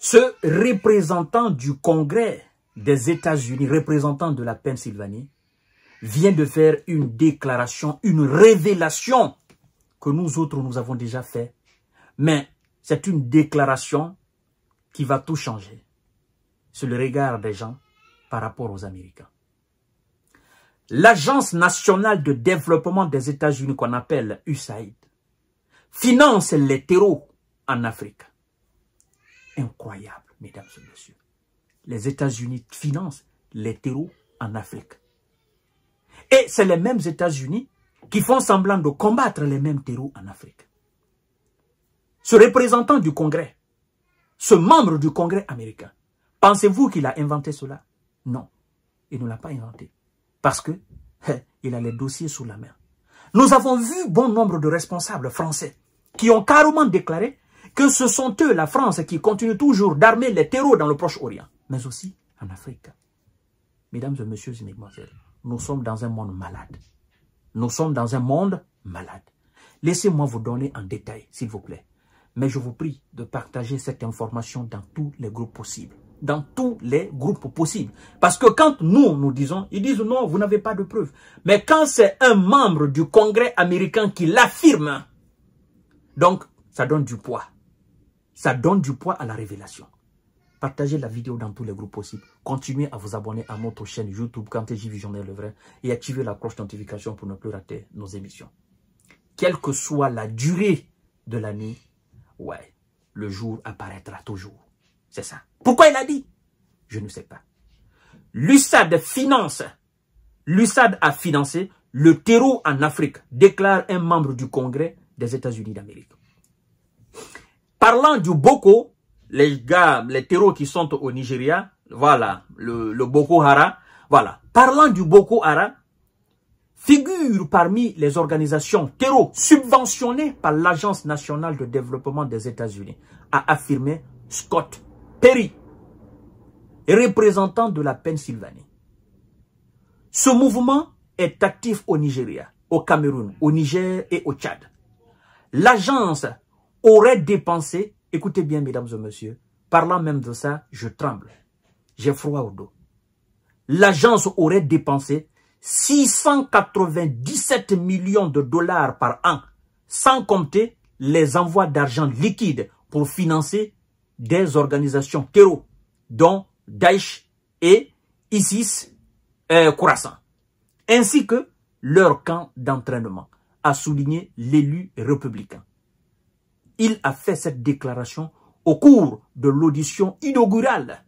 Ce représentant du Congrès des États-Unis, représentant de la Pennsylvanie, vient de faire une déclaration, une révélation que nous autres, nous avons déjà fait. Mais c'est une déclaration qui va tout changer sur le regard des gens par rapport aux Américains. L'Agence nationale de développement des États-Unis, qu'on appelle USAID, finance les terreaux en Afrique. Incroyable, mesdames et messieurs. Les États-Unis financent les terreaux en Afrique. Et c'est les mêmes États-Unis qui font semblant de combattre les mêmes terreaux en Afrique. Ce représentant du Congrès, ce membre du Congrès américain, pensez-vous qu'il a inventé cela? Non, il ne l'a pas inventé. Parce que il a les dossiers sous la main. Nous avons vu bon nombre de responsables français qui ont carrément déclaré que ce sont eux, la France, qui continue toujours d'armer les terreaux dans le Proche-Orient, mais aussi en Afrique. Mesdames et messieurs et mesdemoiselles, nous sommes dans un monde malade. Nous sommes dans un monde malade. Laissez-moi vous donner en détail, s'il vous plaît. Mais je vous prie de partager cette information dans tous les groupes possibles. Dans tous les groupes possibles. Parce que quand nous disons, ils disent non, vous n'avez pas de preuves. Mais quand c'est un membre du Congrès américain qui l'affirme, donc ça donne du poids. Ça donne du poids à la révélation. Partagez la vidéo dans tous les groupes possibles. Continuez à vous abonner à notre chaîne YouTube KMTJ Visionnaire le vrai et activez la cloche de notification pour ne plus rater nos émissions. Quelle que soit la durée de la nuit, ouais, le jour apparaîtra toujours. C'est ça. Pourquoi il a dit? Je ne sais pas. L'USAID finance. L'USAID a financé le terreau en Afrique, déclare un membre du Congrès des États-Unis d'Amérique. Parlant du Boko, les gars, les terreaux qui sont au Nigeria, voilà, le Boko Haram, voilà. Parlant du Boko Haram, figure parmi les organisations terreaux subventionnées par l'Agence nationale de développement des États-Unis, a affirmé Scott Perry, représentant de la Pennsylvanie. Ce mouvement est actif au Nigeria, au Cameroun, au Niger et au Tchad. L'agence aurait dépensé, écoutez bien mesdames et messieurs, parlant même de ça, je tremble, j'ai froid au dos. L'agence aurait dépensé 697 millions de dollars par an, sans compter les envois d'argent liquide pour financer des organisations terreaux, dont Daesh et ISIS Khorasan, ainsi que leur camp d'entraînement, a souligné l'élu républicain. Il a fait cette déclaration au cours de l'audition inaugurale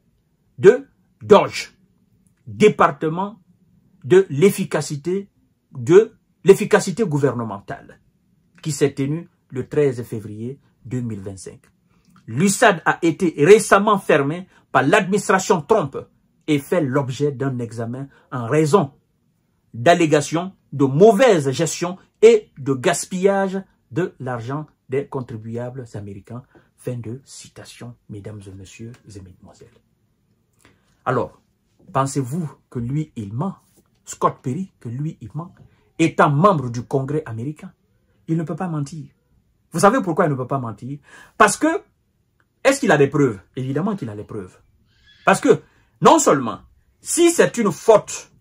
de DOGE, département de l'efficacité gouvernementale, qui s'est tenue le 13 février 2025. L'USAID a été récemment fermé par l'administration Trump et fait l'objet d'un examen en raison d'allégations de mauvaise gestion et de gaspillage de l'argent des contribuables américains. Fin de citation, mesdames et messieurs et mesdemoiselles. Alors, pensez-vous que lui, il ment? Scott Perry, que lui, il ment? Étant membre du Congrès américain, il ne peut pas mentir. Vous savez pourquoi il ne peut pas mentir? Parce que, est-ce qu'il a des preuves? Évidemment qu'il a des preuves. Parce que, non seulement, si c'est une fausse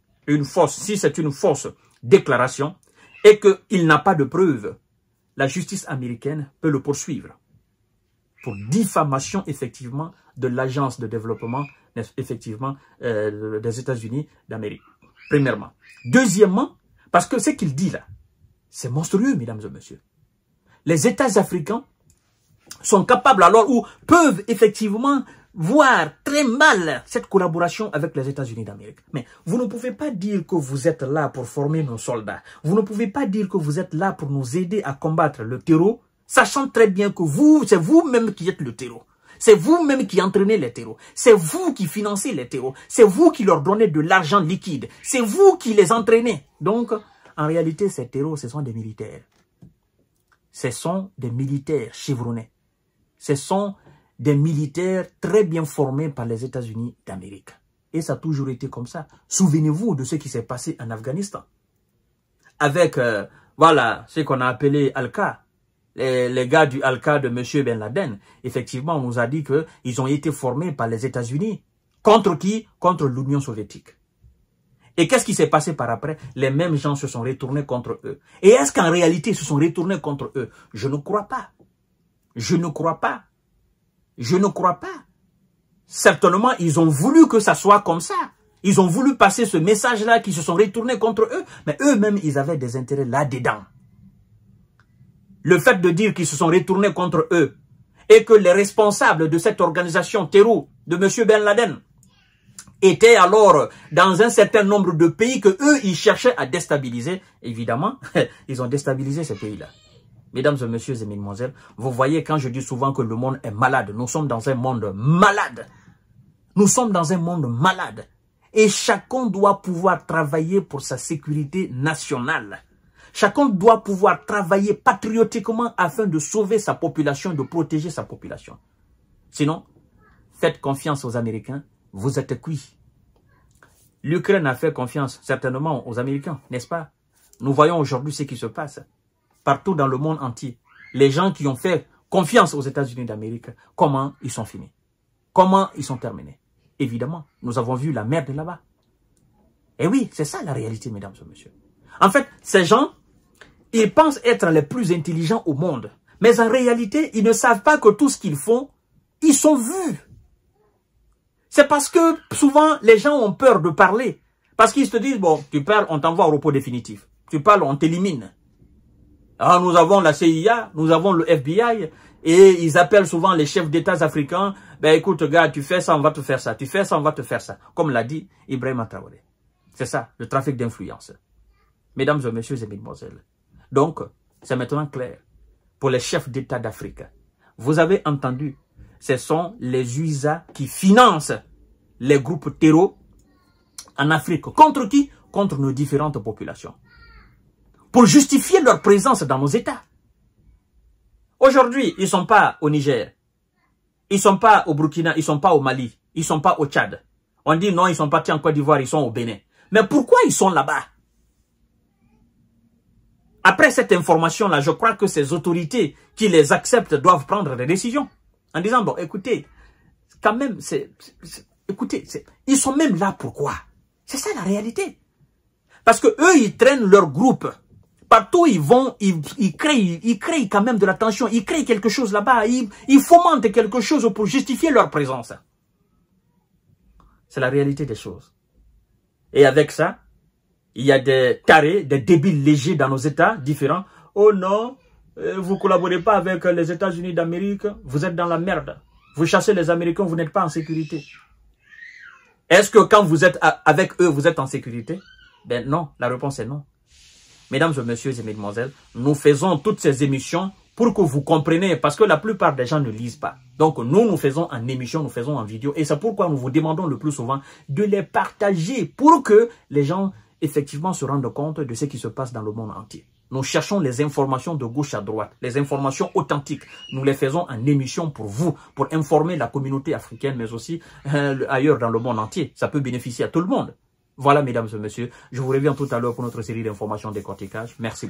déclaration et qu'il n'a pas de preuves, la justice américaine peut le poursuivre pour diffamation, effectivement, de l'agence de développement, effectivement, des États-Unis d'Amérique. Premièrement. Deuxièmement, parce que ce qu'il dit là, c'est monstrueux, mesdames et messieurs. Les États africains sont capables alors ou peuvent effectivement voir très mal cette collaboration avec les États-Unis d'Amérique. Mais vous ne pouvez pas dire que vous êtes là pour former nos soldats. Vous ne pouvez pas dire que vous êtes là pour nous aider à combattre le terreau, sachant très bien que c'est vous-même qui êtes le terreau. C'est vous-même qui entraînez les terreaux. C'est vous qui financez les terreaux. C'est vous qui leur donnez de l'argent liquide. C'est vous qui les entraînez. Donc, en réalité, ces terreaux, ce sont des militaires. Ce sont des militaires chevronnés. Ce sont des militaires très bien formés par les États-Unis d'Amérique. Et ça a toujours été comme ça. Souvenez-vous de ce qui s'est passé en Afghanistan. Avec, voilà, ce qu'on a appelé Al-Qaïda. les gars du Al-Qaïda de M. Ben Laden, effectivement, on nous a dit qu'ils ont été formés par les États-Unis. Contre qui? Contre l'Union soviétique. Et qu'est-ce qui s'est passé par après? Les mêmes gens se sont retournés contre eux. Et est-ce qu'en réalité, ils se sont retournés contre eux? Je ne crois pas. Je ne crois pas. Je ne crois pas. Certainement, ils ont voulu que ça soit comme ça. Ils ont voulu passer ce message-là qu'ils se sont retournés contre eux. Mais eux-mêmes, ils avaient des intérêts là-dedans. Le fait de dire qu'ils se sont retournés contre eux et que les responsables de cette organisation terroriste de M. Ben Laden étaient alors dans un certain nombre de pays que eux, ils cherchaient à déstabiliser. Évidemment, ils ont déstabilisé ces pays-là. Mesdames et messieurs et mesdemoiselles, vous voyez quand je dis souvent que le monde est malade, nous sommes dans un monde malade. Nous sommes dans un monde malade. Et chacun doit pouvoir travailler pour sa sécurité nationale. Chacun doit pouvoir travailler patriotiquement afin de sauver sa population, de protéger sa population. Sinon, faites confiance aux Américains, vous êtes cuits. L'Ukraine a fait confiance certainement aux Américains, n'est-ce pas? Nous voyons aujourd'hui ce qui se passe partout dans le monde entier. Les gens qui ont fait confiance aux États-Unis d'Amérique, comment ils sont finis? Comment ils sont terminés? Évidemment, nous avons vu la merde là-bas. Et oui, c'est ça la réalité, mesdames et messieurs. En fait, ces gens, ils pensent être les plus intelligents au monde. Mais en réalité, ils ne savent pas que tout ce qu'ils font, ils sont vus. C'est parce que souvent, les gens ont peur de parler. Parce qu'ils se disent, bon, tu parles, on t'envoie au repos définitif. Tu parles, on t'élimine. Alors, nous avons la CIA, nous avons le FBI, et ils appellent souvent les chefs d'État africains. Ben écoute, gars, tu fais ça, on va te faire ça. Tu fais ça, on va te faire ça. Comme l'a dit Ibrahima Traoré. C'est ça, le trafic d'influence. Mesdames et messieurs et mesdemoiselles. Donc, c'est maintenant clair. Pour les chefs d'État d'Afrique, vous avez entendu, ce sont les USA qui financent les groupes terreaux en Afrique. Contre qui? Contre nos différentes populations. Pour justifier leur présence dans nos États. Aujourd'hui, ils ne sont pas au Niger. Ils ne sont pas au Burkina, ils ne sont pas au Mali, ils ne sont pas au Tchad. On dit non, ils sont partis en Côte d'Ivoire, ils sont au Bénin. Mais pourquoi ils sont là-bas? Après cette information-là, je crois que ces autorités qui les acceptent doivent prendre des décisions. En disant, bon, écoutez, quand même, ils sont même là pourquoi? C'est ça la réalité. Parce que eux, ils traînent leur groupe. Partout où ils vont, ils créent quand même de la tension. Ils créent quelque chose là-bas. Ils fomentent quelque chose pour justifier leur présence. C'est la réalité des choses. Et avec ça, il y a des tarés, des débiles légers dans nos États différents. Oh non, vous ne collaborez pas avec les États-Unis d'Amérique, vous êtes dans la merde. Vous chassez les Américains, vous n'êtes pas en sécurité. Est-ce que quand vous êtes avec eux, vous êtes en sécurité? Ben non, la réponse est non. Mesdames et messieurs et mesdemoiselles, nous faisons toutes ces émissions pour que vous compreniez, parce que la plupart des gens ne lisent pas. Donc nous faisons en émission, nous faisons en vidéo, et c'est pourquoi nous vous demandons le plus souvent de les partager pour que les gens effectivement se rendent compte de ce qui se passe dans le monde entier. Nous cherchons les informations de gauche à droite, les informations authentiques. Nous les faisons en émission pour vous, pour informer la communauté africaine, mais aussi ailleurs dans le monde entier. Ça peut bénéficier à tout le monde. Voilà, mesdames et messieurs, je vous reviens tout à l'heure pour notre série d'informations décortiquage. Merci.